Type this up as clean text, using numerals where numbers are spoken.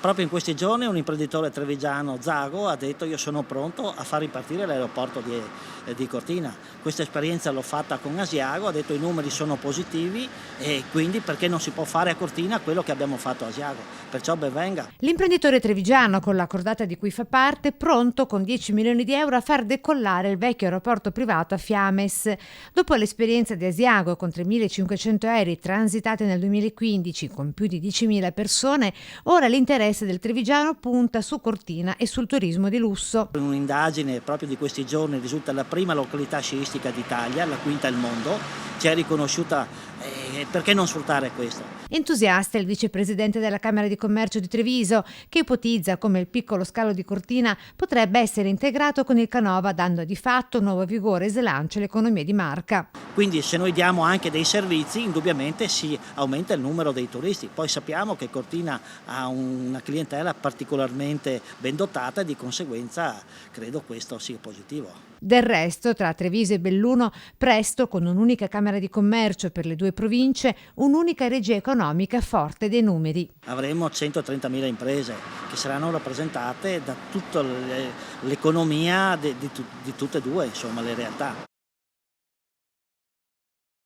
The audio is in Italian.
proprio in questi giorni un imprenditore trevigiano, Zago, ha detto: io sono pronto a far ripartire l'aeroporto di Cortina. Questa esperienza l'ho fatta con Asiago, ha detto i numeri sono positivi e quindi perché non si può fare a Cortina quello che abbiamo fatto a Asiago? Perciò ben venga. L'imprenditore trevigiano, con la cordata di cui fa parte, pronto con 10 milioni di euro a far decollare il vecchio aeroporto privato a Fiames. Dopo l'esperienza di Asiago con 3.500 aerei transitati nel 2015 con più di 10.000 persone, ora l'interesse del trevigiano punta su Cortina e sul turismo di lusso. In un'indagine proprio di questi giorni risulta la prima località sciistica d'Italia, la quinta al mondo, ci è riconosciuta, perché non sfruttare questo? Entusiasta è il vicepresidente della Camera di Commercio di Treviso, che ipotizza come il piccolo scalo di Cortina potrebbe essere integrato con il Canova, dando di fatto nuovo vigore e slancio all'economia di marca. Quindi se noi diamo anche dei servizi, indubbiamente si aumenta il numero dei turisti. Poi sappiamo che Cortina ha una clientela particolarmente ben dotata e di conseguenza credo questo sia positivo. Del resto, tra Treviso e Belluno, presto, con un'unica Camera di Commercio per le due province, un'unica regia economica forte dei numeri. Avremo 130.000 imprese che saranno rappresentate da tutta l'economia di tutte e due, insomma, le realtà.